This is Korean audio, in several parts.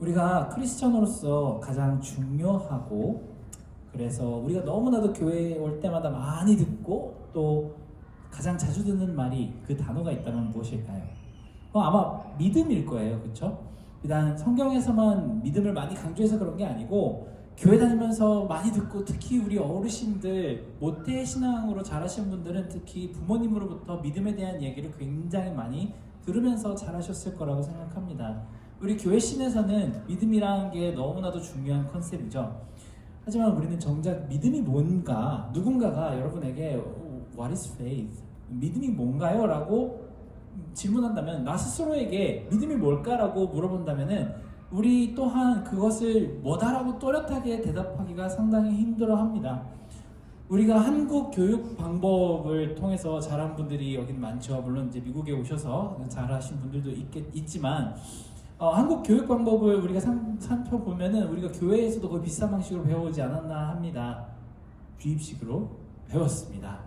우리가 크리스천으로서 가장 중요하고, 그래서 우리가 너무나도 교회에 올 때마다 많이 듣고 또 가장 자주 듣는 말이, 그 단어가 있다면 무엇일까요? 아마 믿음일 거예요. 그렇죠? 일단 성경에서만 믿음을 많이 강조해서 그런 게 아니고, 교회 다니면서 많이 듣고, 특히 우리 어르신들, 모태 신앙으로 자라신 분들은 특히 부모님으로부터 믿음에 대한 얘기를 굉장히 많이 들으면서 자라셨을 거라고 생각합니다. 우리 교회 씬에서는 믿음이라는 게 너무나도 중요한 컨셉이죠. 하지만 우리는 정작 믿음이 뭔가, 누군가가 여러분에게 What is faith? 믿음이 뭔가요? 라고 질문한다면, 나 스스로에게 믿음이 뭘까라고 물어본다면은 우리 또한 그것을 뭐다라고 또렷하게 대답하기가 상당히 힘들어합니다. 우리가 한국 교육 방법을 통해서 자란 분들이 여긴 많죠. 물론 이제 미국에 오셔서 잘하신 분들도 있지만, 한국 교육 방법을 우리가 살펴보면은 우리가 교회에서도 거의 비슷한 방식으로 배워오지 않았나 합니다. 주입식으로 배웠습니다.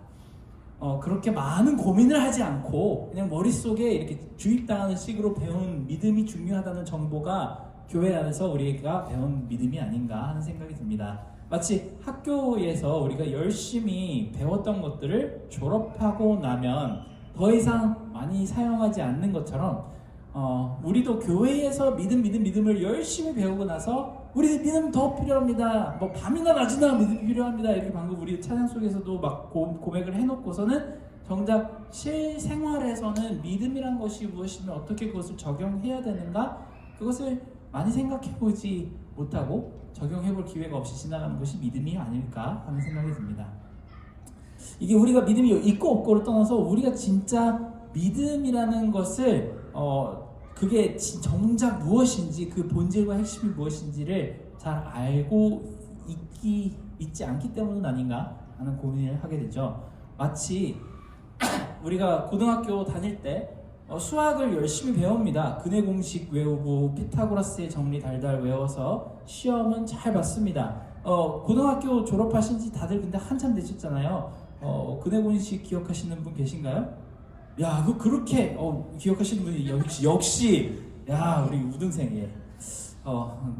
그렇게 많은 고민을 하지 않고 그냥 머릿속에 이렇게 주입당하는 식으로 배운 믿음이 중요하다는 정보가 교회 안에서 우리가 배운 믿음이 아닌가 하는 생각이 듭니다. 마치 학교에서 우리가 열심히 배웠던 것들을 졸업하고 나면 더 이상 많이 사용하지 않는 것처럼, 우리도 교회에서 믿음을 열심히 배우고 나서 우리 믿음 더 필요합니다. 뭐 밤이나 낮이나 믿음이 필요합니다. 이렇게 방금 우리 찬양 속에서도 막 고백을 해놓고서는 정작 실생활에서는 믿음이란 것이 무엇이며 어떻게 그것을 적용해야 되는가, 그것을 많이 생각해보지 못하고 적용해볼 기회가 없이 지나가는 것이 믿음이 아닐까 하는 생각이 듭니다. 이게 우리가 믿음이 있고 없고를 떠나서 우리가 진짜 믿음이라는 것을 그게 정작 무엇인지, 그 본질과 핵심이 무엇인지를 잘 알고 있지 않기 때문은 아닌가 하는 고민을 하게 되죠. 마치 우리가 고등학교 다닐 때 수학을 열심히 배웁니다. 근해 공식 외우고 피타고라스의 정리 달달 외워서 시험은 잘 봤습니다. 고등학교 졸업하신 지 다들 근데 한참 되셨잖아요. 근해 공식 기억하시는 분 계신가요? 야, 그렇게 기억하시는 분이 역시 야, 우리 우등생이에요.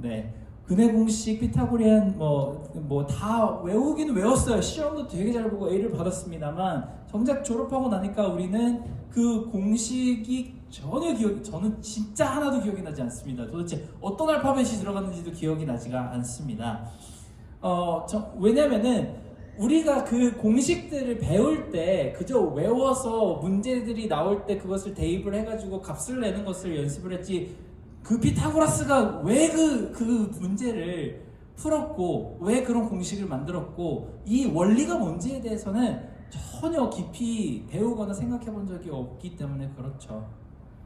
네. 근해 공식, 피타고리안 뭐 다 외우기는 외웠어요. 시험도 되게 잘 보고 A를 받았습니다만, 정작 졸업하고 나니까 우리는 그 공식이 저는 진짜 하나도 기억이 나지 않습니다. 도대체 어떤 알파벳이 들어갔는지도 기억이 나지가 않습니다. 왜냐면은 우리가 그 공식들을 배울 때 그저 외워서 문제들이 나올 때 그것을 대입을 해가지고 값을 내는 것을 연습을 했지, 그 피타고라스가 왜 그 문제를 풀었고 왜 그런 공식을 만들었고 이 원리가 뭔지에 대해서는 전혀 깊이 배우거나 생각해 본 적이 없기 때문에 그렇죠.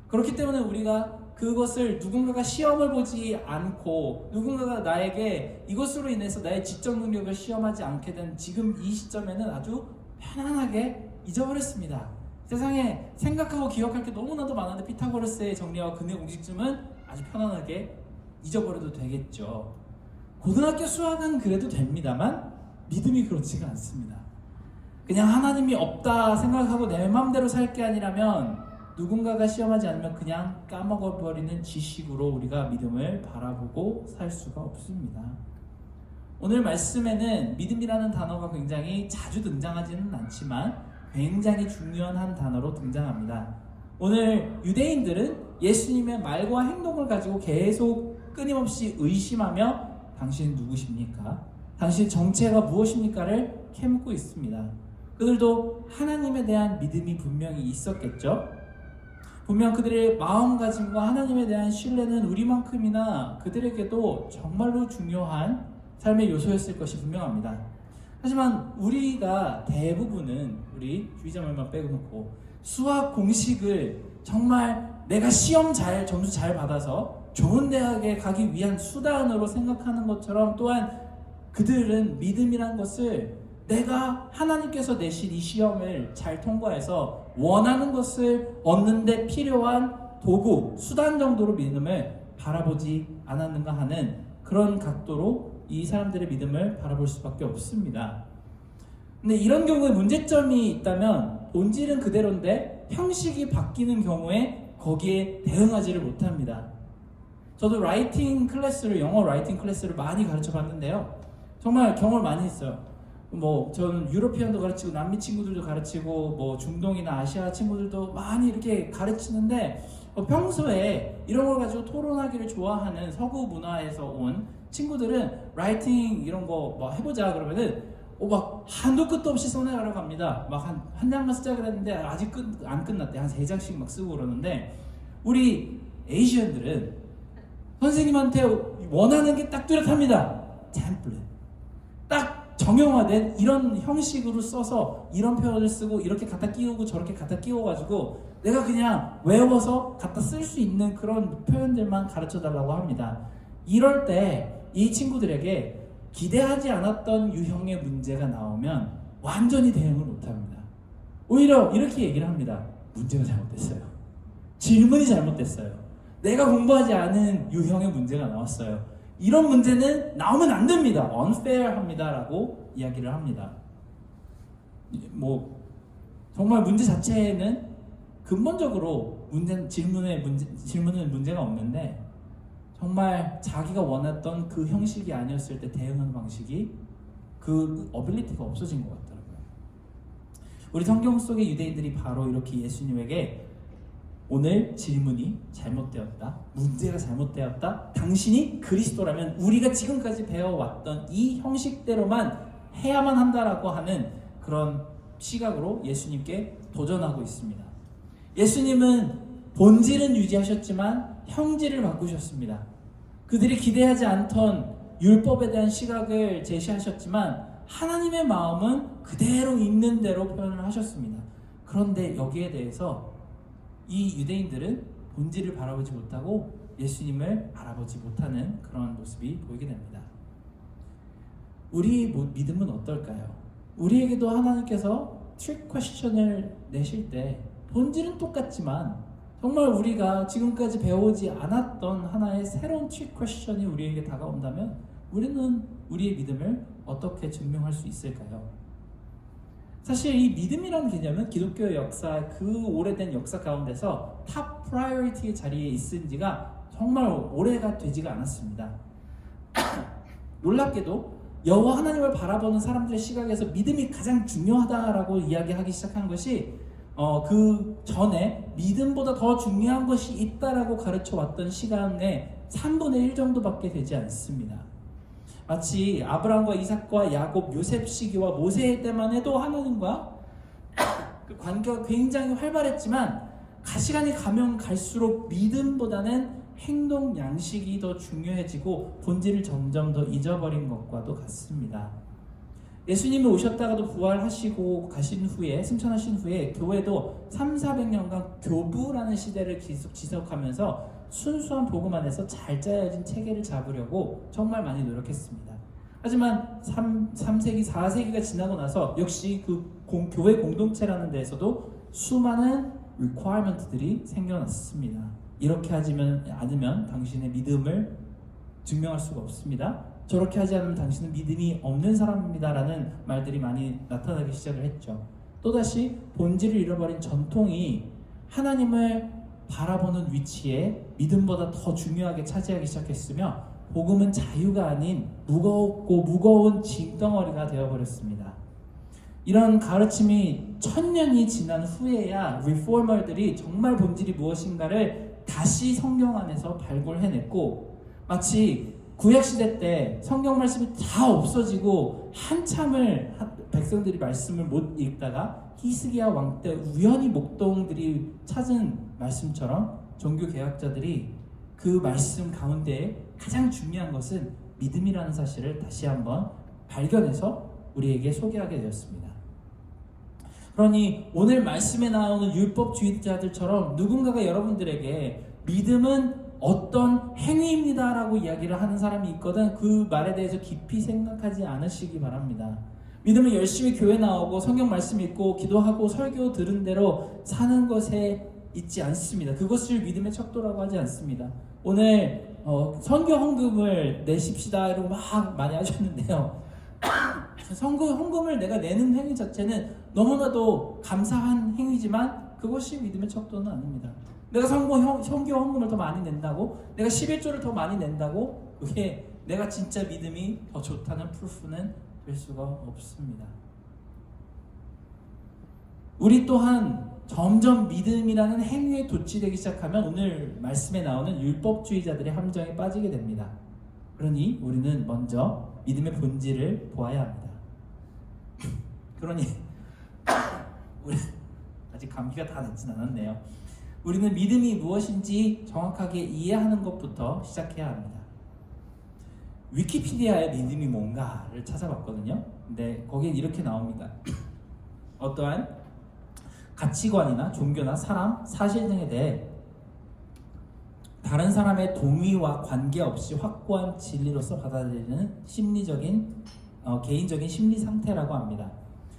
그렇기 때문에 우리가 그것을, 누군가가 시험을 보지 않고 누군가가 나에게 이것으로 인해서 나의 지적 능력을 시험하지 않게 된 지금 이 시점에는 아주 편안하게 잊어버렸습니다. 세상에 생각하고 기억할 게 너무나도 많은데 피타고라스의 정리와 근해 공식쯤은 아주 편안하게 잊어버려도 되겠죠. 고등학교 수학은 그래도 됩니다만 믿음이 그렇지가 않습니다. 그냥 하나님이 없다 생각하고 내 마음대로 살 게 아니라면, 누군가가 시험하지 않으면 그냥 까먹어버리는 지식으로 우리가 믿음을 바라보고 살 수가 없습니다. 오늘 말씀에는 믿음이라는 단어가 굉장히 자주 등장하지는 않지만 굉장히 중요한 한 단어로 등장합니다. 오늘 유대인들은 예수님의 말과 행동을 가지고 계속 끊임없이 의심하며 당신은 누구십니까? 당신의 정체가 무엇입니까를 캐묻고 있습니다. 그들도 하나님에 대한 믿음이 분명히 있었겠죠. 분명 그들의 마음가짐과 하나님에 대한 신뢰는 우리만큼이나 그들에게도 정말로 중요한 삶의 요소였을 것이 분명합니다. 하지만 우리가 대부분은, 우리 주의자말만 빼놓고 수학 공식을 정말 내가 점수 잘 받아서 좋은 대학에 가기 위한 수단으로 생각하는 것처럼, 또한 그들은 믿음이란 것을 내가 하나님께서 내신 이 시험을 잘 통과해서 원하는 것을 얻는데 필요한 도구, 수단 정도로 믿음을 바라보지 않았는가 하는 그런 각도로 이 사람들의 믿음을 바라볼 수밖에 없습니다. 근데 이런 경우에 문제점이 있다면, 본질은 그대로인데 형식이 바뀌는 경우에 거기에 대응하지를 못합니다. 저도 영어 라이팅 클래스를 많이 가르쳐 봤는데요. 정말 경험을 많이 했어요. 뭐 저는 유러피언도 가르치고 남미 친구들도 가르치고 뭐 중동이나 아시아 친구들도 많이 이렇게 가르치는데 평소에 이런 걸 가지고 토론하기를 좋아하는 서구 문화에서 온 친구들은 라이팅 이런 거 뭐 해보자 그러면은 막 한도 끝도 없이 써내가러 갑니다. 막 한 장만 쓰자 그랬는데 아직 안 끝났대. 한 3장씩 막 쓰고 그러는데 우리 에이시언들은 선생님한테 원하는 게 딱 뚜렷합니다. 템플릿. 딱 정형화된 이런 형식으로 써서 이런 표현을 쓰고 이렇게 갖다 끼우고 저렇게 갖다 끼워가지고 내가 그냥 외워서 갖다 쓸 수 있는 그런 표현들만 가르쳐 달라고 합니다. 이럴 때 이 친구들에게 기대하지 않았던 유형의 문제가 나오면 완전히 대응을 못합니다. 오히려 이렇게 얘기를 합니다. 문제가 잘못됐어요. 질문이 잘못됐어요. 내가 공부하지 않은 유형의 문제가 나왔어요. 이런 문제는 나오면 안 됩니다. unfair합니다 라고 이야기를 합니다. 뭐 정말 문제 자체는 근본적으로 질문은 문제가 없는데 정말 자기가 원했던 그 형식이 아니었을 때 대응하는 방식이 그 어빌리티가 없어진 것 같더라고요. 우리 성경 속의 유대인들이 바로 이렇게 예수님에게 오늘 질문이 잘못되었다. 문제가 잘못되었다. 당신이 그리스도라면 우리가 지금까지 배워왔던 이 형식대로만 해야만 한다라고 하는 그런 시각으로 예수님께 도전하고 있습니다. 예수님은 본질은 유지하셨지만 형질을 바꾸셨습니다. 그들이 기대하지 않던 율법에 대한 시각을 제시하셨지만 하나님의 마음은 그대로 있는 대로 표현을 하셨습니다. 그런데 여기에 대해서 이 유대인들은 본질을 바라보지 못하고 예수님을 알아보지 못하는 그런 모습이 보이게 됩니다. 우리 믿음은 어떨까요? 우리에게도 하나님께서 트릭 퀘스천을 내실 때 본질은 똑같지만 정말 우리가 지금까지 배우지 않았던 하나의 새로운 트릭 퀘스천이 우리에게 다가온다면 우리는 우리의 믿음을 어떻게 증명할 수 있을까요? 사실 이 믿음이라는 개념은 기독교의 역사, 그 오래된 역사 가운데서 탑 프라이어리티의 자리에 있은 지가 정말 오래가 되지가 않았습니다. 놀랍게도 여호와 하나님을 바라보는 사람들의 시각에서 믿음이 가장 중요하다라고 이야기하기 시작한 것이 그 전에 믿음보다 더 중요한 것이 있다라고 가르쳐 왔던 시간의 3분의 1 정도밖에 되지 않습니다. 마치 아브라함과 이삭과 야곱, 요셉 시기와 모세 때만 해도 하나님과 그 관계가 굉장히 활발했지만 시간이 가면 갈수록 믿음보다는 행동 양식이 더 중요해지고 본질을 점점 더 잊어버린 것과도 같습니다. 예수님이 오셨다가도 부활하시고 가신 후에 승천하신 후에 교회도 300~400년간 교부라는 시대를 계속 지속하면서 순수한 복음 안에서 잘 짜여진 체계를 잡으려고 정말 많이 노력했습니다. 하지만 3세기, 4세기가 지나고 나서 역시 그 교회 공동체라는 데에서도 수많은 requirement들이 생겨났습니다. 이렇게 하지 않으면 당신의 믿음을 증명할 수가 없습니다. 저렇게 하지 않으면 당신은 믿음이 없는 사람입니다 라는 말들이 많이 나타나기 시작을 했죠. 또다시 본질을 잃어버린 전통이 하나님을 바라보는 위치에 믿음보다 더 중요하게 차지하기 시작했으며 복음은 자유가 아닌 무거운 짐덩어리가 되어버렸습니다. 이런 가르침이 1000년이 지난 후에야 리포머들이 정말 본질이 무엇인가를 다시 성경 안에서 발굴해냈고 마치 구약시대 때 성경 말씀이 다 없어지고 한참을 백성들이 말씀을 못 읽다가 히스기야 왕 때 우연히 목동들이 찾은 말씀처럼 종교개혁자들이 그 말씀 가운데 가장 중요한 것은 믿음이라는 사실을 다시 한번 발견해서 우리에게 소개하게 되었습니다. 그러니 오늘 말씀에 나오는 율법주의자들처럼 누군가가 여러분들에게 믿음은 어떤 행위입니다 라고 이야기를 하는 사람이 있거든 그 말에 대해서 깊이 생각하지 않으시기 바랍니다. 믿음은 열심히 교회 나오고 성경 말씀 읽고 기도하고 설교 들은 대로 사는 것에 있지 않습니다. 그것을 믿음의 척도라고 하지 않습니다. 오늘 선교 헌금을 내십시다 이러고 막 많이 하셨는데요. 선교 헌금을 내가 내는 행위 자체는 너무나도 감사한 행위지만 그것이 믿음의 척도는 아닙니다. 내가 선교 헌금을 더 많이 낸다고? 내가 11조를 더 많이 낸다고? 그게 내가 진짜 믿음이 더 좋다는 프루프는 될 수가 없습니다. 우리 또한 점점 믿음이라는 행위에 도취되기 시작하면 오늘 말씀에 나오는 율법주의자들의 함정에 빠지게 됩니다. 그러니 우리는 먼저 믿음의 본질을 보아야 합니다. 그러니 우리 아직 감기가 다 낫진 않았네요. 우리는 믿음이 무엇인지 정확하게 이해하는 것부터 시작해야 합니다. 위키피디아에 믿음이 뭔가를 찾아봤거든요. 근데 거기에 이렇게 나옵니다. 어떠한 가치관이나 종교나 사람, 사실 등에 대해 다른 사람의 동의와 관계없이 확고한 진리로서 받아들이는 개인적인 심리 상태라고 합니다.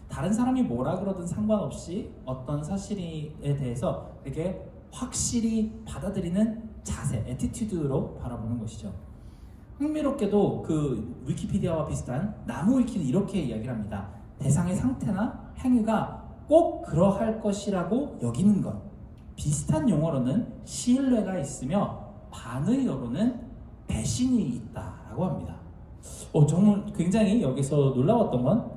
다른 사람이 뭐라 그러든 상관없이 어떤 사실에 대해서 되게 확실히 받아들이는 자세, 애티튜드로 바라보는 것이죠. 흥미롭게도 그 위키피디아와 비슷한 나무 위키는 이렇게 이야기를 합니다. 대상의 상태나 행위가 꼭 그러할 것이라고 여기는 것. 비슷한 용어로는 신뢰가 있으며 반의어로는 배신이 있다라고 합니다. 정말 굉장히 여기서 놀라웠던 건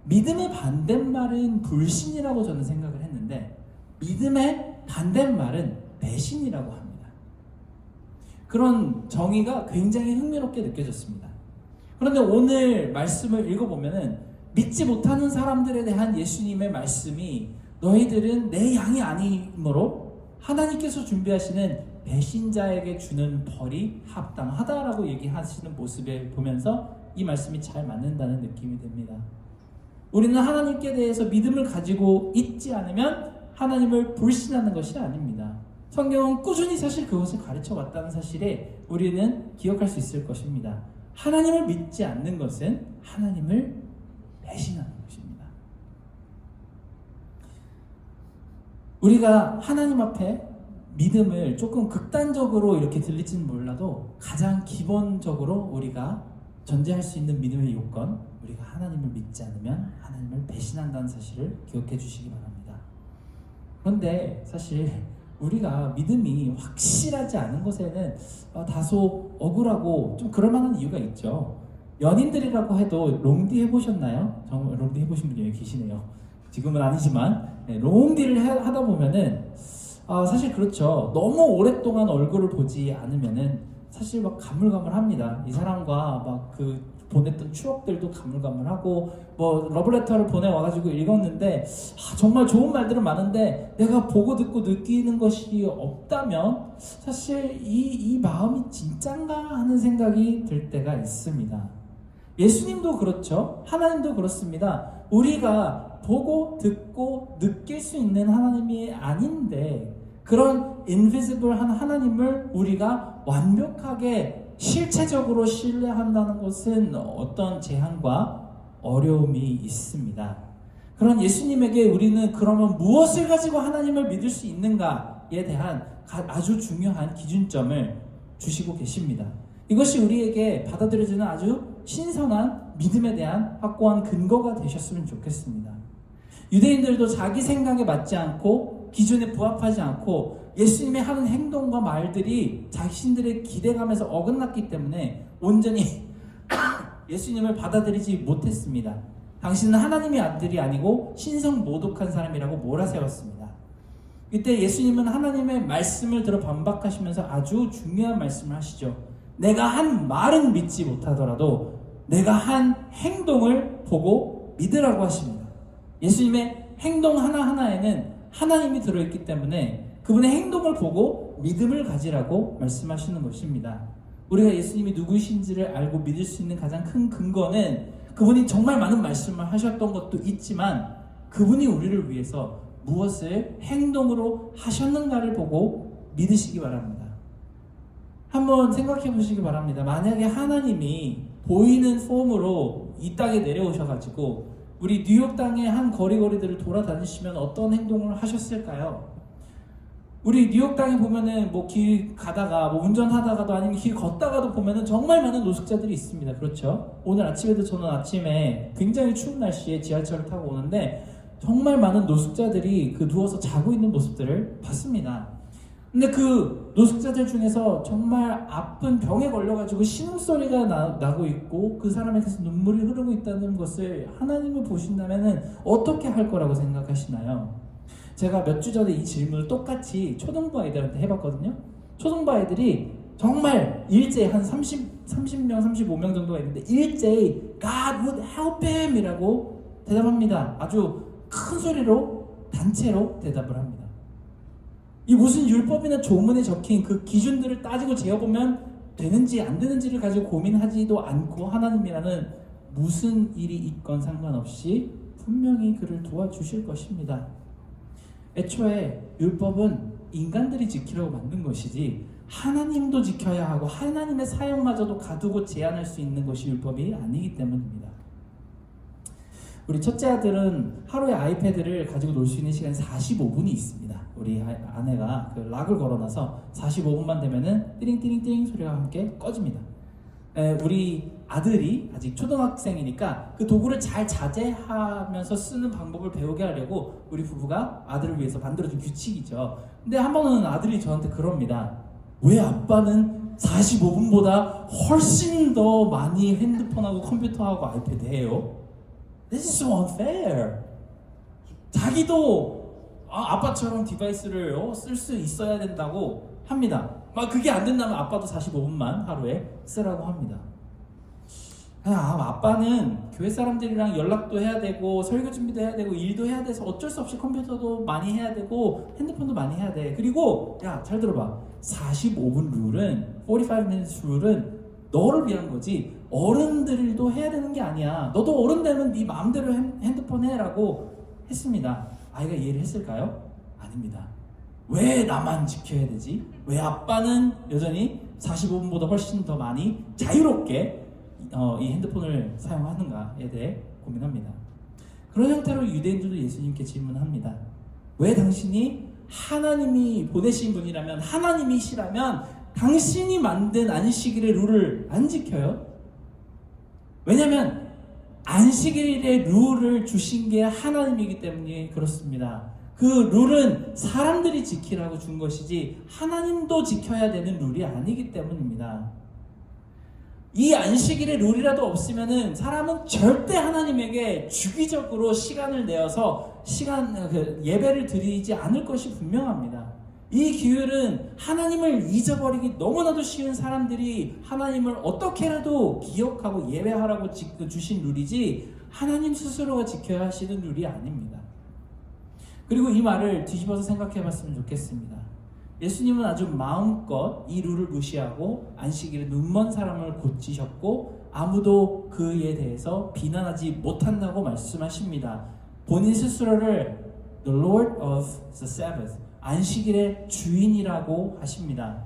믿음의 반대말은 불신이라고 저는 생각을 했는데 믿음의 반대말은 배신이라고 합니다. 그런 정의가 굉장히 흥미롭게 느껴졌습니다. 그런데 오늘 말씀을 읽어보면은 믿지 못하는 사람들에 대한 예수님의 말씀이 너희들은 내 양이 아니므로 하나님께서 준비하시는 배신자에게 주는 벌이 합당하다라고 얘기하시는 모습을 보면서 이 말씀이 잘 맞는다는 느낌이 듭니다. 우리는 하나님께 대해서 믿음을 가지고 있지 않으면 하나님을 불신하는 것이 아닙니다. 성경은 꾸준히 사실 그것을 가르쳐 왔다는 사실에 우리는 기억할 수 있을 것입니다. 하나님을 믿지 않는 것은 하나님을 배신하는 것입니다. 우리가 하나님 앞에 믿음을 조금 극단적으로 이렇게 들릴지는 몰라도 가장 기본적으로 우리가 전제할 수 있는 믿음의 요건, 우리가 하나님을 믿지 않으면 하나님을 배신한다는 사실을 기억해 주시기 바랍니다. 그런데 사실 우리가 믿음이 확실하지 않은 것에는 다소 억울하고 좀 그럴 만한 이유가 있죠. 연인들이라고 해도 롱디 해보셨나요? 정말 롱디 해보신 분이 여기 계시네요. 지금은 아니지만 롱디를 하다 보면은 사실 그렇죠. 너무 오랫동안 얼굴을 보지 않으면은 사실 막 가물가물합니다. 이 사람과 막 그 보냈던 추억들도 가물가물하고 뭐 러브레터를 보내와가지고 읽었는데 정말 좋은 말들은 많은데 내가 보고 듣고 느끼는 것이 없다면 사실 이 마음이 진짠가 하는 생각이 들 때가 있습니다. 예수님도 그렇죠. 하나님도 그렇습니다. 우리가 보고 듣고 느낄 수 있는 하나님이 아닌데 그런 인비지블한 하나님을 우리가 완벽하게 실체적으로 신뢰한다는 것은 어떤 제한과 어려움이 있습니다. 그런 예수님에게 우리는 그러면 무엇을 가지고 하나님을 믿을 수 있는가에 대한 아주 중요한 기준점을 주시고 계십니다. 이것이 우리에게 받아들여지는 아주 신선한 믿음에 대한 확고한 근거가 되셨으면 좋겠습니다. 유대인들도 자기 생각에 맞지 않고 기준에 부합하지 않고 예수님의 하는 행동과 말들이 자신들의 기대감에서 어긋났기 때문에 온전히 예수님을 받아들이지 못했습니다. 당신은 하나님의 아들이 아니고 신성모독한 사람이라고 몰아세웠습니다. 이때 예수님은 하나님의 말씀을 들어 반박하시면서 아주 중요한 말씀을 하시죠. 내가 한 말은 믿지 못하더라도 내가 한 행동을 보고 믿으라고 하십니다. 예수님의 행동 하나하나에는 하나님이 들어있기 때문에 그분의 행동을 보고 믿음을 가지라고 말씀하시는 것입니다. 우리가 예수님이 누구이신지를 알고 믿을 수 있는 가장 큰 근거는 그분이 정말 많은 말씀을 하셨던 것도 있지만 그분이 우리를 위해서 무엇을 행동으로 하셨는가를 보고 믿으시기 바랍니다. 한번 생각해 보시기 바랍니다. 만약에 하나님이 보이는 폼으로 이 땅에 내려오셔가지고 우리 뉴욕 땅의 한 거리거리들을 돌아다니시면 어떤 행동을 하셨을까요? 우리 뉴욕 땅에 보면은 뭐 길 가다가 뭐 운전하다가도 아니면 길 걷다가도 보면은 정말 많은 노숙자들이 있습니다. 그렇죠? 오늘 아침에도 저는 아침에 굉장히 추운 날씨에 지하철을 타고 오는데 정말 많은 노숙자들이 그 누워서 자고 있는 모습들을 봤습니다. 근데 그 노숙자들 중에서 정말 아픈 병에 걸려가지고 신음소리가 나고 있고 그 사람에게서 눈물이 흐르고 있다는 것을 하나님을 보신다면 어떻게 할 거라고 생각하시나요? 제가 몇 주 전에 이 질문을 똑같이 초등부 아이들한테 해봤거든요. 초등부 아이들이 정말 일제히 한 30명, 35명 정도가 있는데 일제히 God would help him 이라고 대답합니다. 아주 큰 소리로 단체로 대답을 합니다. 이 무슨 율법이나 조문에 적힌 그 기준들을 따지고 재어보면 되는지 안 되는지를 가지고 고민하지도 않고 하나님이라는 무슨 일이 있건 상관없이 분명히 그를 도와주실 것입니다. 애초에 율법은 인간들이 지키려고 만든 것이지 하나님도 지켜야 하고 하나님의 사역마저도 가두고 제한할 수 있는 것이 율법이 아니기 때문입니다. 우리 첫째 아들은 하루에 아이패드를 가지고 놀 수 있는 시간이 45분이 있습니다. 우리 아내가 그 락을 걸어놔서 45분만 되면은 띠링띠링띠링 소리가 함께 꺼집니다. 우리 아들이 아직 초등학생이니까 그 도구를 잘 자제하면서 쓰는 방법을 배우게 하려고 우리 부부가 아들을 위해서 만들어준 규칙이죠. 근데 한 번은 아들이 저한테 그럽니다. 왜 아빠는 45분보다 훨씬 더 많이 핸드폰하고 컴퓨터하고 아이패드 해요? This is so unfair. 자기도 아빠처럼 디바이스를 쓸 수 있어야 된다고 합니다. 막 그게 안 된다면 아빠도 45분만 하루에 쓰라고 합니다. 아빠는 교회 사람들이랑 연락도 해야 되고 설교 준비도 해야 되고 일도 해야 돼서 어쩔 수 없이 컴퓨터도 많이 해야 되고 핸드폰도 많이 해야 돼. 그리고 잘 들어봐. 45분 룰은 45 minutes 룰은 너를 위한 거지 어른들도 해야 되는 게 아니야. 너도 어른 되면 네 마음대로 핸드폰 해라고 했습니다. 아이가 이해를 했을까요? 아닙니다. 왜 나만 지켜야 되지? 왜 아빠는 여전히 45분보다 훨씬 더 많이 자유롭게 이 핸드폰을 사용하는가에 대해 고민합니다. 그런 형태로 유대인들도 예수님께 질문합니다. 왜 당신이 하나님이 보내신 분이라면 하나님이시라면 당신이 만든 안식일의 룰을 안 지켜요? 왜냐하면 안식일의 룰을 주신 게 하나님이기 때문에 그렇습니다. 그 룰은 사람들이 지키라고 준 것이지 하나님도 지켜야 되는 룰이 아니기 때문입니다. 이 안식일의 룰이라도 없으면은 사람은 절대 하나님에게 주기적으로 시간을 내어서 예배를 드리지 않을 것이 분명합니다. 이 규율은 하나님을 잊어버리기 너무나도 쉬운 사람들이 하나님을 어떻게라도 기억하고 예배하라고 주신 룰이지 하나님 스스로가 지켜야 하시는 룰이 아닙니다. 그리고 이 말을 뒤집어서 생각해 봤으면 좋겠습니다. 예수님은 아주 마음껏 이 룰을 무시하고 안식일에 눈먼 사람을 고치셨고 아무도 그에 대해서 비난하지 못한다고 말씀하십니다. 본인 스스로를 The Lord of the Sabbath, 안식일의 주인이라고 하십니다.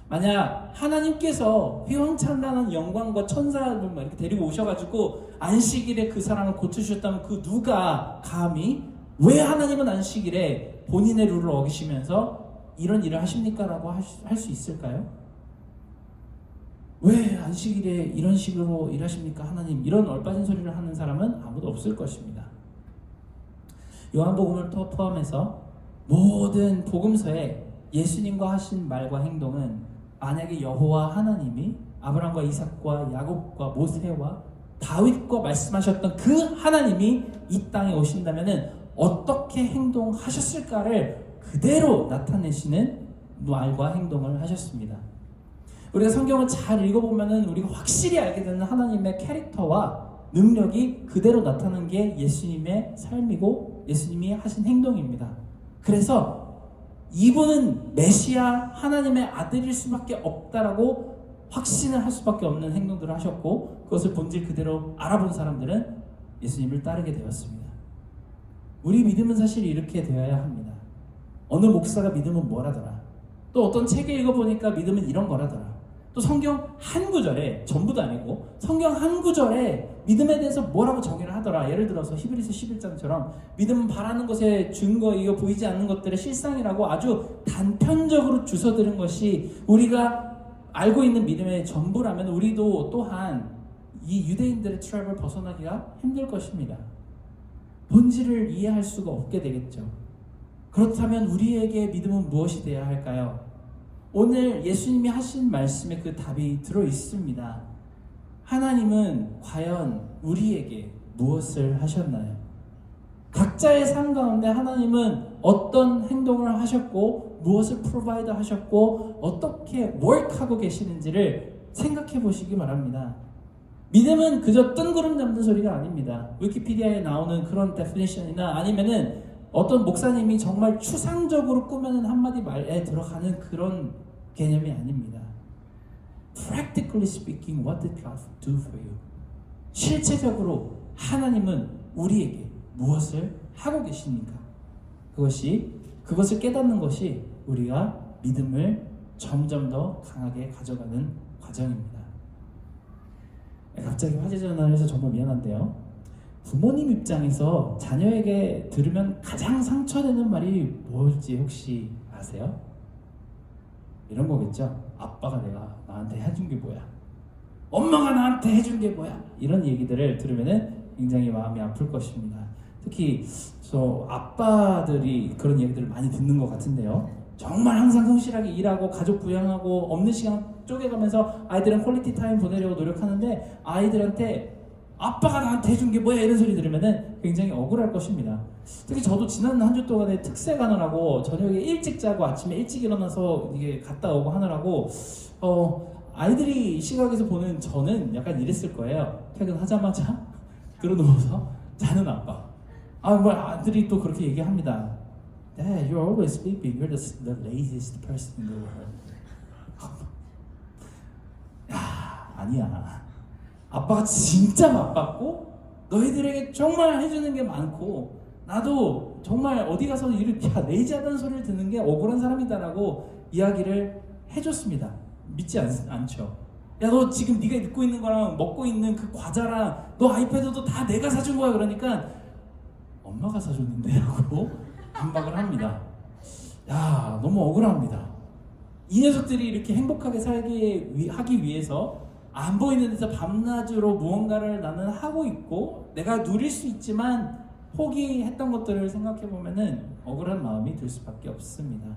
만약 하나님께서 휘황찬란한 영광과 천사를 이렇게 데리고 오셔가지고 안식일에 그 사람을 고쳐주셨다면 그 누가 감히 왜 하나님은 안식일에 본인의 룰을 어기시면서 이런 일을 하십니까? 라고 할 수 있을까요? 왜 안식일에 이런 식으로 일하십니까? 하나님, 이런 얼빠진 소리를 하는 사람은 아무도 없을 것입니다. 요한복음을 포함해서 모든 복음서에 예수님과 하신 말과 행동은 만약에 여호와 하나님이 아브라함과 이삭과 야곱과 모세와 다윗과 말씀하셨던 그 하나님이 이 땅에 오신다면 어떻게 행동하셨을까를 그대로 나타내시는 말과 행동을 하셨습니다. 우리가 성경을 잘 읽어보면 우리가 확실히 알게 되는 하나님의 캐릭터와 능력이 그대로 나타난 게 예수님의 삶이고 예수님이 하신 행동입니다. 그래서 이분은 메시아 하나님의 아들일 수밖에 없다라고 확신을 할 수밖에 없는 행동들을 하셨고 그것을 본질 그대로 알아본 사람들은 예수님을 따르게 되었습니다. 우리 믿음은 사실 이렇게 되어야 합니다. 어느 목사가 믿음은 뭐라더라. 또 어떤 책에 읽어보니까 믿음은 이런 거라더라. 또 성경 한 구절에, 전부도 아니고 성경 한 구절에 믿음에 대해서 뭐라고 정의를 하더라. 예를 들어서 히브리서 11장처럼 믿음은 바라는 것의 증거이요 보이지 않는 것들의 실상이라고 아주 단편적으로 주워들은 것이 우리가 알고 있는 믿음의 전부라면 우리도 또한 이 유대인들의 트랩을 벗어나기가 힘들 것입니다. 본질을 이해할 수가 없게 되겠죠. 그렇다면 우리에게 믿음은 무엇이 되어야 할까요? 오늘 예수님이 하신 말씀에 그 답이 들어 있습니다. 하나님은 과연 우리에게 무엇을 하셨나요? 각자의 삶 가운데 하나님은 어떤 행동을 하셨고 무엇을 프로바이드 하셨고 어떻게 워크하고 계시는지를 생각해 보시기 바랍니다. 믿음은 그저 뜬구름 잡는 소리가 아닙니다. 위키피디아에 나오는 그런 데피니션이나 아니면은 어떤 목사님이 정말 추상적으로 꾸며낸 한마디 말에 들어가는 그런 개념이 아닙니다. Practically speaking, what did God do for you? 실체적으로 하나님은 우리에게 무엇을 하고 계십니까? 그것을 깨닫는 것이 우리가 믿음을 점점 더 강하게 가져가는 과정입니다. 갑자기 화제 전화를 해서 정말 미안한데요. 부모님 입장에서 자녀에게 들으면 가장 상처되는 말이 뭘지 혹시 아세요? 이런 거겠죠. 아빠가 나한테 해준 게 뭐야? 엄마가 나한테 해준 게 뭐야? 이런 얘기들을 들으면 굉장히 마음이 아플 것입니다. 특히 저 아빠들이 그런 얘기들을 많이 듣는 것 같은데요. 정말 항상 성실하게 일하고 가족 부양하고 없는 시간 쪼개가면서 아이들은 퀄리티 타임 보내려고 노력하는데 아이들한테 아빠가 나한테 해준 게 뭐야 이런 소리 들으면 굉장히 억울할 것입니다. 특히 저도 지난 한 주 동안에 특세 가느라고 저녁에 일찍 자고 아침에 일찍 일어나서 이게 갔다 오고 하느라고 아이들이 이 시각에서 보는 저는 약간 이랬을 거예요. 퇴근하자마자 들어누워서 자는 아빠. 아들이 또 그렇게 얘기합니다. Dad, you're always sleeping. You're the laziest person in the world. 아니야. 아빠가 진짜 바빴고 너희들에게 정말 해주는 게 많고 나도 정말 어디 가서 이렇게 레이지하다는 소리를 듣는 게 억울한 사람이다라고 이야기를 해줬습니다. 믿지 않죠. 야, 너 지금 네가 듣고 있는 거랑 먹고 있는 그 과자랑 너 아이패드도 다 내가 사준 거야. 그러니까 엄마가 사줬는데 라고 반박을 합니다. 야, 너무 억울합니다. 이 녀석들이 이렇게 행복하게 하기 위해서 안 보이는 데서 밤낮으로 무언가를 나는 하고 있고 내가 누릴 수 있지만 포기했던 것들을 생각해 보면은 억울한 마음이 들 수밖에 없습니다.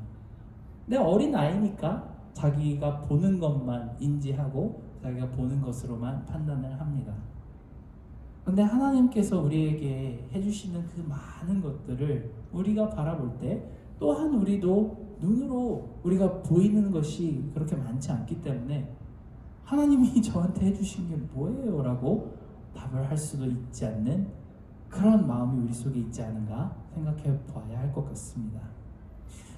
근데 어린 아이니까 자기가 보는 것만 인지하고 자기가 보는 것으로만 판단을 합니다. 근데 하나님께서 우리에게 해주시는 그 많은 것들을 우리가 바라볼 때 또한 우리도 눈으로 우리가 보이는 것이 그렇게 많지 않기 때문에 하나님이 저한테 해주신 게 뭐예요? 라고 답을 할 수도 있지 않는 그런 마음이 우리 속에 있지 않은가 생각해 봐야 할 것 같습니다.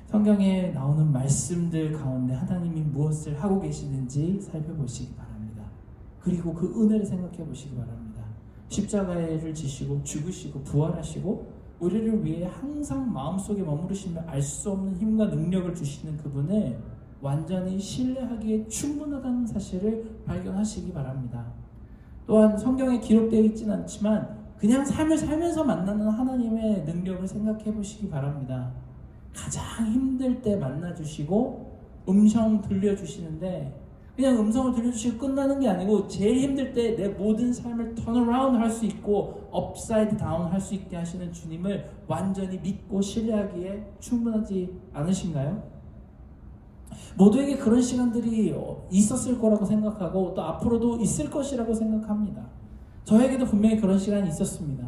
성경에 나오는 말씀들 가운데 하나님이 무엇을 하고 계시는지 살펴보시기 바랍니다. 그리고 그 은혜를 생각해 보시기 바랍니다. 십자가를 지시고 죽으시고 부활하시고 우리를 위해 항상 마음속에 머무르시며 알 수 없는 힘과 능력을 주시는 그분을 완전히 신뢰하기에 충분하다는 사실을 발견하시기 바랍니다. 또한 성경에 기록되어 있지는 않지만 그냥 삶을 살면서 만나는 하나님의 능력을 생각해 보시기 바랍니다. 가장 힘들 때 만나주시고 음성 들려주시는데 그냥 음성을 들려주시고 끝나는 게 아니고 제일 힘들 때 내 모든 삶을 턴어라운드 할 수 있고 업사이드 다운 할 수 있게 하시는 주님을 완전히 믿고 신뢰하기에 충분하지 않으신가요? 모두에게 그런 시간들이 있었을 거라고 생각하고 또 앞으로도 있을 것이라고 생각합니다. 저에게도 분명히 그런 시간이 있었습니다.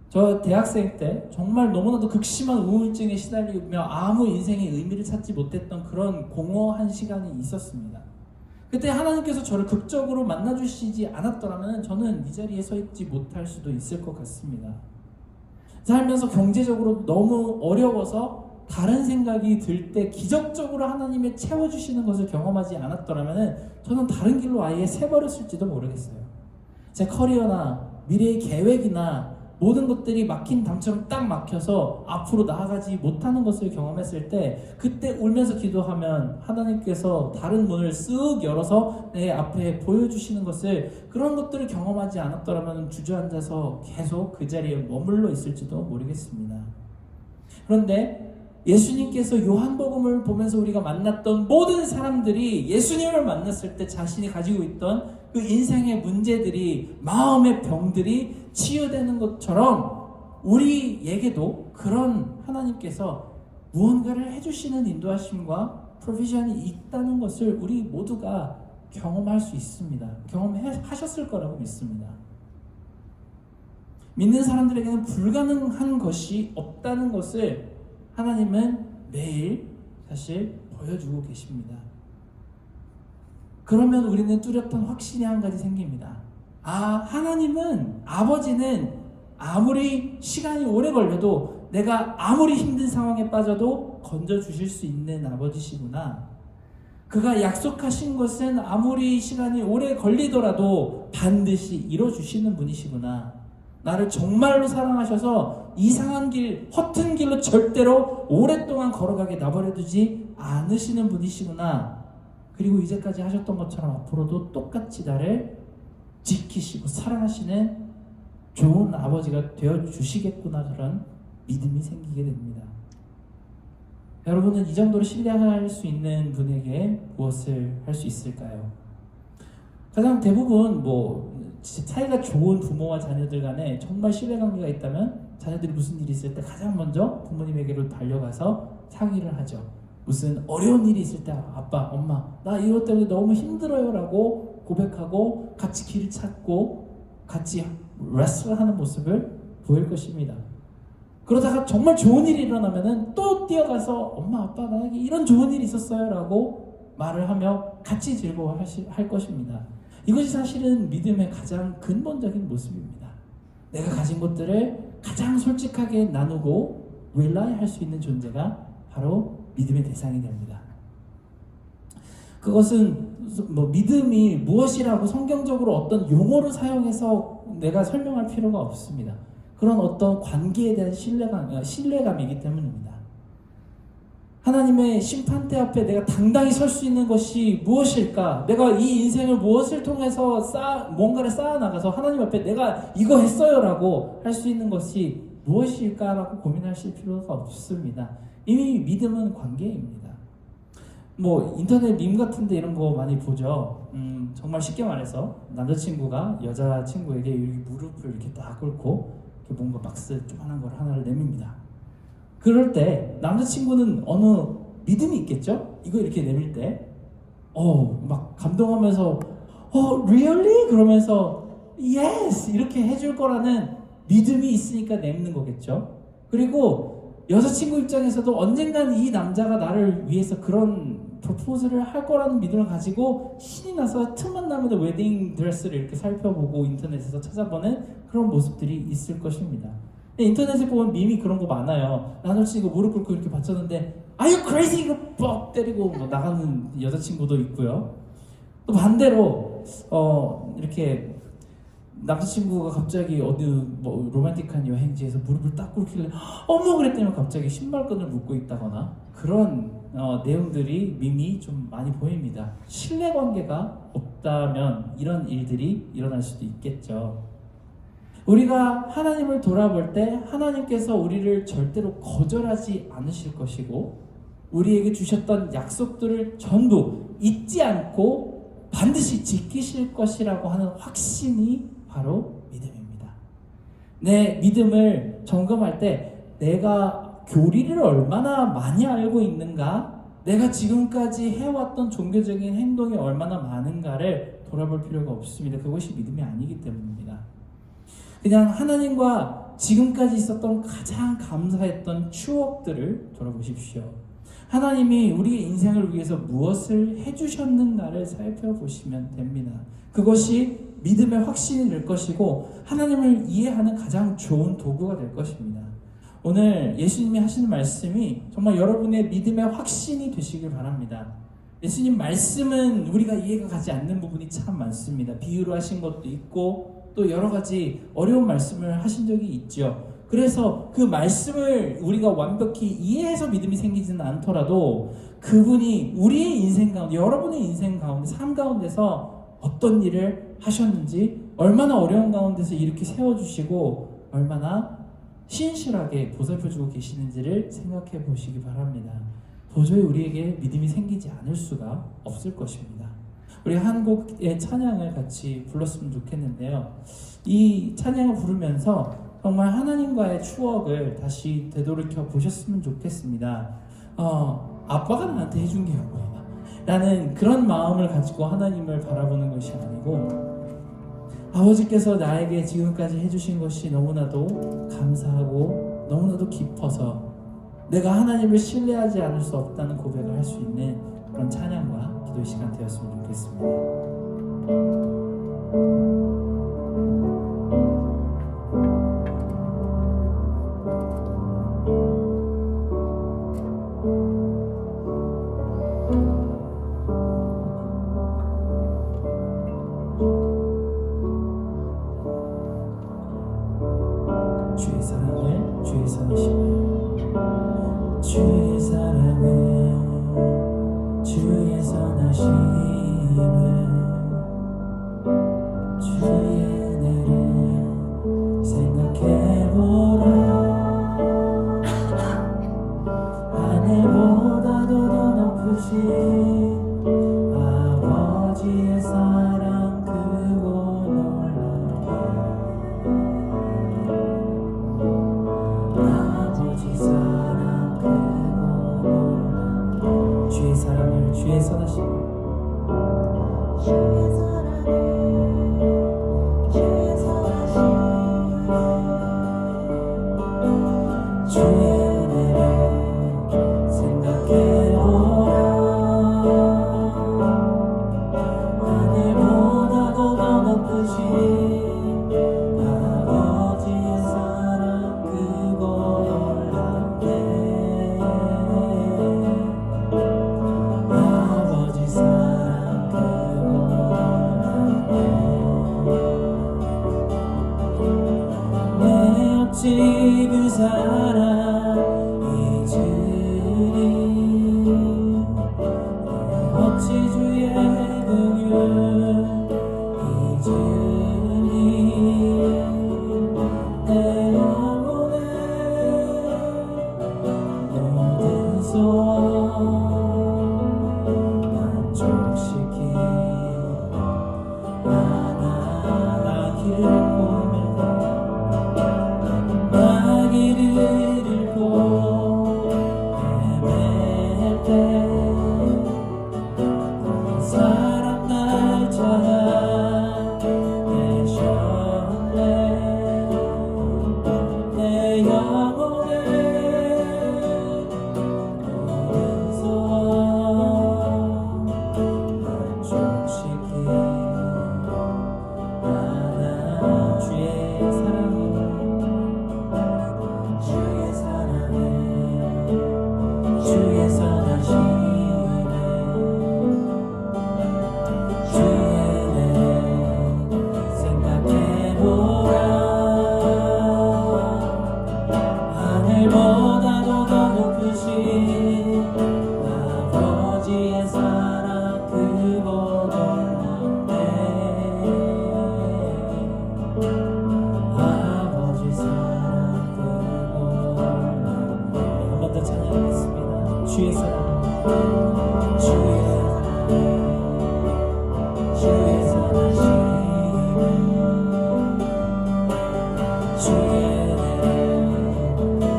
저 대학생 때 정말 너무나도 극심한 우울증에 시달리며 아무 인생의 의미를 찾지 못했던 그런 공허한 시간이 있었습니다. 그때 하나님께서 저를 극적으로 만나주시지 않았더라면 저는 이 자리에 서 있지 못할 수도 있을 것 같습니다. 살면서 경제적으로 너무 어려워서 다른 생각이 들 때 기적적으로 하나님이 채워주시는 것을 경험하지 않았더라면 저는 다른 길로 아예 새버렸을지도 모르겠어요. 제 커리어나 미래의 계획이나 모든 것들이 막힌 담처럼 딱 막혀서 앞으로 나아가지 못하는 것을 경험했을 때 그때 울면서 기도하면 하나님께서 다른 문을 쓱 열어서 내 앞에 보여주시는 것을 그런 것들을 경험하지 않았더라면 주저앉아서 계속 그 자리에 머물러 있을지도 모르겠습니다. 그런데 예수님께서 요한복음을 보면서 우리가 만났던 모든 사람들이 예수님을 만났을 때 자신이 가지고 있던 그 인생의 문제들이 마음의 병들이 치유되는 것처럼 우리에게도 그런 하나님께서 무언가를 해주시는 인도하심과 프로비전이 있다는 것을 우리 모두가 경험할 수 있습니다. 경험하셨을 거라고 믿습니다. 믿는 사람들에게는 불가능한 것이 없다는 것을 하나님은 매일 사실 보여주고 계십니다. 그러면 우리는 뚜렷한 확신이 한 가지 생깁니다. 하나님은, 아버지는 아무리 시간이 오래 걸려도 내가 아무리 힘든 상황에 빠져도 건져주실 수 있는 아버지시구나. 그가 약속하신 것은 아무리 시간이 오래 걸리더라도 반드시 이뤄주시는 분이시구나. 나를 정말로 사랑하셔서 이상한 길, 허튼 길로 절대로 오랫동안 걸어가게 내버려두지 않으시는 분이시구나. 그리고 이제까지 하셨던 것처럼 앞으로도 똑같이 나를 지키시고 사랑하시는 좋은 아버지가 되어주시겠구나, 그런 믿음이 생기게 됩니다. 여러분은 이 정도로 신뢰할 수 있는 분에게 무엇을 할 수 있을까요? 가장 대부분 사이가 좋은 부모와 자녀들 간에 정말 신뢰관계가 있다면 자녀들이 무슨 일이 있을 때 가장 먼저 부모님에게로 달려가서 상의를 하죠. 무슨 어려운 일이 있을 때 아빠, 엄마, 나 이것 때문에 너무 힘들어요 라고 고백하고 같이 길을 찾고 같이 레스토랑하는 모습을 보일 것입니다. 그러다가 정말 좋은 일이 일어나면은 또 뛰어가서 엄마, 아빠, 나에게 이런 좋은 일이 있었어요 라고 말을 하며 같이 즐거워할 것입니다. 이것이 사실은 믿음의 가장 근본적인 모습입니다. 내가 가진 것들을 가장 솔직하게 나누고 릴라이할 수 있는 존재가 바로 믿음의 대상이 됩니다. 그것은 믿음이 무엇이라고 성경적으로 어떤 용어를 사용해서 내가 설명할 필요가 없습니다. 그런 어떤 관계에 대한 신뢰감이기 때문입니다. 하나님의 심판대 앞에 내가 당당히 설 수 있는 것이 무엇일까? 내가 이 인생을 무엇을 통해서 뭔가를 쌓아나가서 하나님 앞에 내가 이거 했어요 라고 할 수 있는 것이 무엇일까라고 고민하실 필요가 없습니다. 이미 믿음은 관계입니다. 인터넷 밈 같은데 이런 거 많이 보죠. 정말 쉽게 말해서 남자친구가 여자친구에게 무릎을 이렇게 딱 꿇고 이렇게 뭔가 박스 조그만한 걸 하나를 내밉니다. 그럴 때 남자친구는 어느 믿음이 있겠죠? 이거 이렇게 내밀 때 막 감동하면서 really? 그러면서 yes! 이렇게 해줄 거라는 믿음이 있으니까 내미는 거겠죠? 그리고 여자친구 입장에서도 언젠간 이 남자가 나를 위해서 그런 프로포즈를 할 거라는 믿음을 가지고 신이 나서 틈만 나면 웨딩 드레스를 이렇게 살펴보고 인터넷에서 찾아보는 그런 모습들이 있을 것입니다. 인터넷에 보면 밈이 그런 거 많아요. 남자친구 무릎 꿇고 이렇게 받쳤는데 Are you crazy? 이거 뻑 때리고 나가는 여자친구도 있고요. 또 반대로 이렇게 남자친구가 갑자기 어디 로맨틱한 여행지에서 무릎을 딱 꿇길래 어머 그랬더니 갑자기 신발끈을 묶고 있다거나 그런 내용들이 밈이 좀 많이 보입니다. 신뢰관계가 없다면 이런 일들이 일어날 수도 있겠죠. 우리가 하나님을 돌아볼 때 하나님께서 우리를 절대로 거절하지 않으실 것이고 우리에게 주셨던 약속들을 전부 잊지 않고 반드시 지키실 것이라고 하는 확신이 바로 믿음입니다. 내 믿음을 점검할 때 내가 교리를 얼마나 많이 알고 있는가, 내가 지금까지 해왔던 종교적인 행동이 얼마나 많은가를 돌아볼 필요가 없습니다. 그것이 믿음이 아니기 때문입니다. 그냥 하나님과 지금까지 있었던 가장 감사했던 추억들을 돌아보십시오. 하나님이 우리의 인생을 위해서 무엇을 해주셨는가를 살펴보시면 됩니다. 그것이 믿음의 확신이 될 것이고 하나님을 이해하는 가장 좋은 도구가 될 것입니다. 오늘 예수님이 하시는 말씀이 정말 여러분의 믿음의 확신이 되시길 바랍니다. 예수님 말씀은 우리가 이해가 가지 않는 부분이 참 많습니다. 비유로 하신 것도 있고 또 여러 가지 어려운 말씀을 하신 적이 있죠. 그래서 그 말씀을 우리가 완벽히 이해해서 믿음이 생기지는 않더라도 그분이 우리의 인생 가운데, 여러분의 인생 가운데, 삶 가운데서 어떤 일을 하셨는지, 얼마나 어려운 가운데서 이렇게 세워주시고 얼마나 신실하게 보살펴주고 계시는지를 생각해 보시기 바랍니다. 도저히 우리에게 믿음이 생기지 않을 수가 없을 것입니다. 우리 한 곡의 찬양을 같이 불렀으면 좋겠는데요. 이 찬양을 부르면서 정말 하나님과의 추억을 다시 되돌이켜 보셨으면 좋겠습니다. 아빠가 나한테 해준 게 뭐야? 라는 그런 마음을 가지고 하나님을 바라보는 것이 아니고, 아버지께서 나에게 지금까지 해주신 것이 너무나도 감사하고 너무나도 깊어서 내가 하나님을 신뢰하지 않을 수 없다는 고백을 할 수 있는 그런 찬양과 기도의 시간 되었으면 좋겠습니다. 주의 사랑을, 주의 선하심을, 주의 사랑을, 주의 선하심을, 주의 은혜를 생각해보라. 하늘보다도 더 높으신 아버지의 사랑 크고 놀라게. 아버지 사랑 크고 놀라게. 주의 사랑을, 주의 선하심, 주의 사랑을, 주의 선하심, 주의 은혜를 생각해보라. 하늘보다도 더 높으신 아버지의 사랑 크고 놀랍게. 아버지 사랑 크고 놀랍게. 내 어찌 그 사랑 잊으리. 어찌 주의 긍휼 잊으리. 내 영혼의 모든 소원 만족시키. 나 길을 잃고 나 길을 잃고 헤맬 때 사랑 날 찾아 내셨네. 내 영혼의 모든 소원 만족시키. 주의 사랑을, 주의 사랑을, 주의 선하심을, 주의 은혜를 생각해보라. 하늘보다도 더 높으신 아버지의 사랑 크고 놀랍게. 아버지 사랑 크고 놀랍게. 한 번 더 찬양하겠습니다. 주의 사랑, 주의 사랑, 주의 선하심을, 주의 은혜를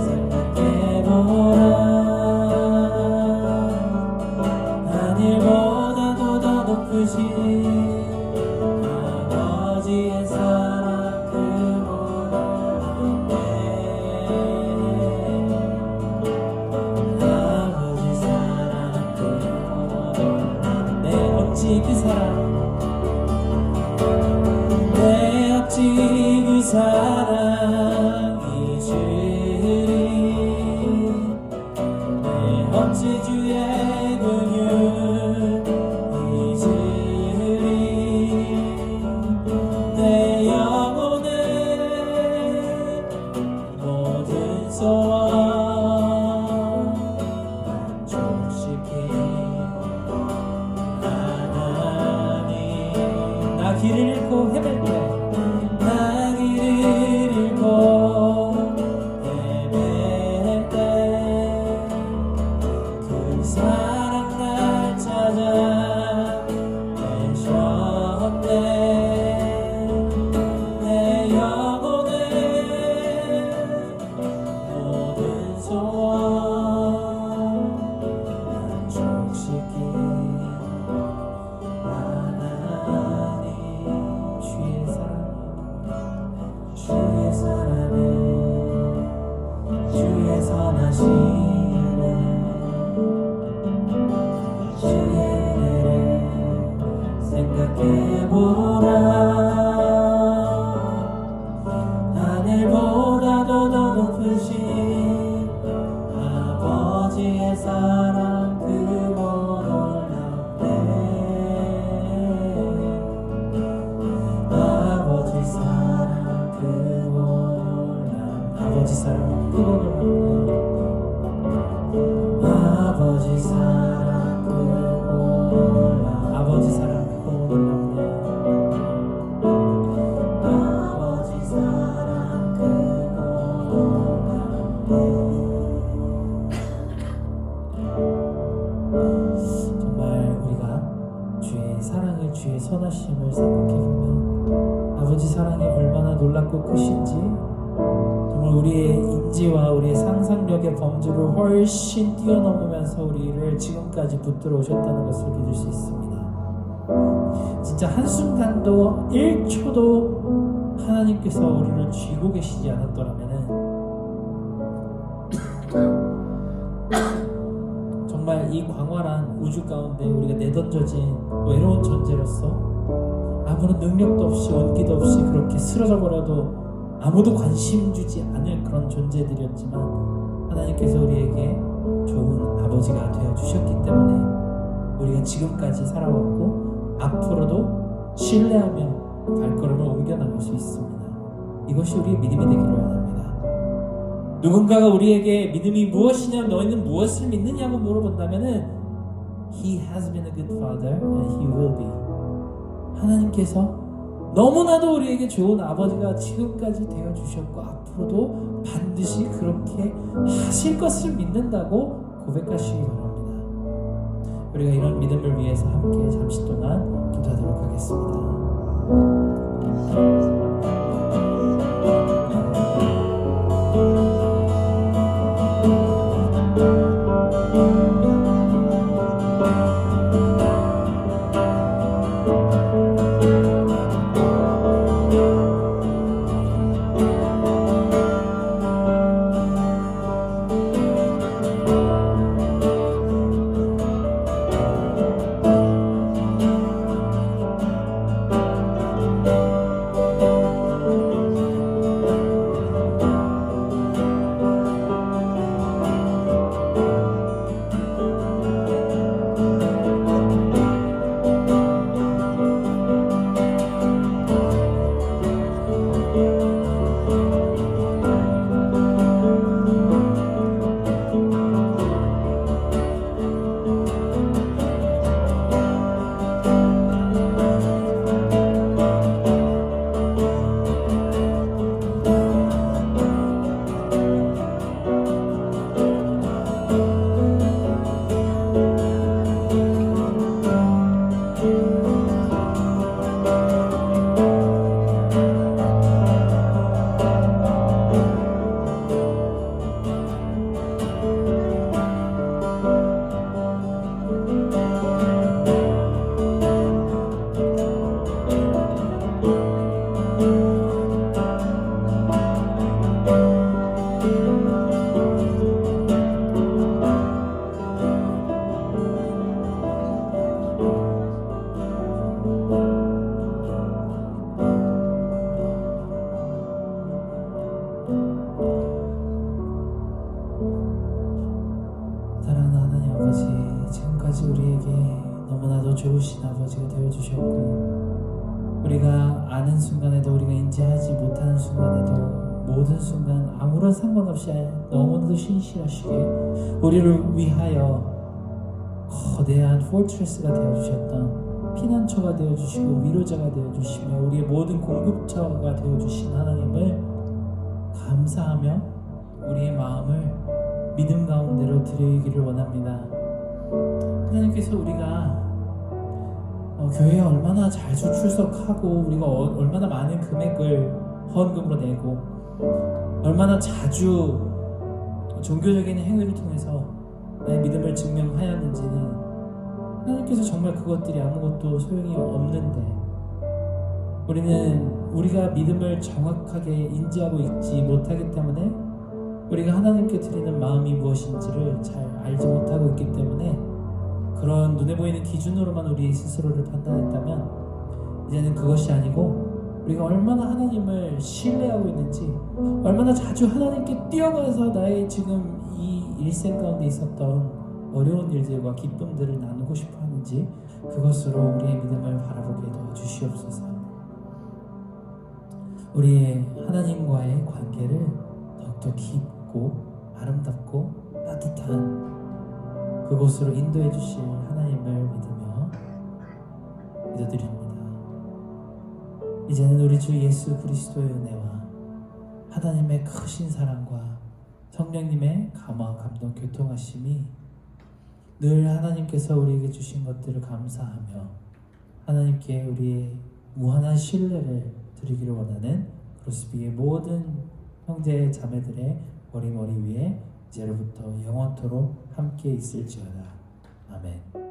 생각해보라. 하늘보다도 더 높으신 아버지의 사랑 크고 놀랍게. 아버지 사랑 크고 놀랍게. 내 어찌 그 사랑, 내 어찌 그 사랑 잊으리. 내 어찌 주의 긍휼 잊으리. 내 영혼의 모든 소원 만족시키. 하나님, 나 길을 잃고 헤맬 때, 나 길을 잃고 헤맬 때 그 사랑 날 찾아 내셨네. 내 영혼의 모든 소원 그보다 하늘보다도 더 높으신 아버지의 사랑 그보 놀랍네. 아버지 사랑 그보 놀랍네. 아버지 사랑 그보 놀랍네. 아버지 사랑 그보 놀랍네. 아버지 사랑 그보 놀랍네. 아버지 사랑 그보 놀랍네. 정말 우리가 주의 사랑을, 주의 선하심을 생각해보면 아버지 사랑이 얼마나 놀랍고 크신지 정말 우리의 인지와 우리의 상상력의 범주를 훨씬 뛰어넘으면서 우리를 지금까지 붙들어 오셨다는 것을 믿을 수 있습니다. 진짜 한순간도 1초도 하나님께서 우리를 쥐고 계시지 않았더라면은 정말 이 광활한 우주 가운데 우리가 내던져진 외로운 존재로서 아무런 능력도 없이 온기도 없이 그렇게 쓰러져 버려도 아무도 관심 주지 않을 그런 존재들이었지만 하나님께서 우리에게 좋은 아버지가 되어주셨기 때문에 우리가 지금까지 살아왔고 앞으로도 신뢰하며 발걸음을 옮겨나갈 수 있습니다. 이것이 우리의 믿음이 되기를 원합니다. 누군가가 우리에게 믿음이 무엇이냐, 너희는 무엇을 믿느냐고 물어본다면은 He has been a good father and He will be. 하나님께서 너무나도 우리에게 좋은 아버지가 지금까지 되어주셨고 앞으로도 반드시 그렇게 하실 것을 믿는다고 고백하시기 바랍니다. 우리가 이런 믿음을 위해서 함께 잠시 동안 기도하도록 하겠습니다. 지금까지 우리에게 너무나도 좋으신 아버지가 되어주셨고 우리가 아는 순간에도 우리가 인지하지 못하는 순간에도 모든 순간 아무런 상관없이 너무나도 신실하시게 우리를 위하여 거대한 포트레스가 되어주셨던 피난처가 되어주시고 위로자가 되어주시며 우리의 모든 공급처가 되어주신 하나님을 감사하며 우리의 마음을 믿음 가운데로 드리기를 원합니다. 하나님께서 우리가 교회에 얼마나 자주 출석하고 우리가 얼마나 많은 금액을 헌금으로 내고 얼마나 자주 종교적인 행위를 통해서 나의 믿음을 증명하였는지는 하나님께서 정말 그것들이 아무것도 소용이 없는데 우리는 우리가 믿음을 정확하게 인지하고 있지 못하기 때문에 우리가 하나님께 드리는 마음이 무엇인지를 잘 알지 못하고 있기 때문에 그런 눈에 보이는 기준으로만 우리 스스로를 판단했다면 이제는 그것이 아니고 우리가 얼마나 하나님을 신뢰하고 있는지, 얼마나 자주 하나님께 뛰어가서 나의 지금 이 일생 가운데 있었던 어려운 일들과 기쁨들을 나누고 싶어 하는지 그것으로 우리의 믿음을 바라보게 도와주시옵소서. 우리의 하나님과의 관계를 더욱더 깊고 아름답고 따뜻한 그곳으로 인도해 주실 하나님을 믿어드립니다. 이제는 우리 주 예수 그리스도의 은혜와 하나님의 크신 사랑과 성령님의 감화, 감동, 교통하심이 늘 하나님께서 우리에게 주신 것들을 감사하며 하나님께 우리의 무한한 신뢰를 드리기를 원하는 크로스비의 모든 형제 자매들의 머리 위에 이제로부터 영원토록 함께 있을지어다. 아멘.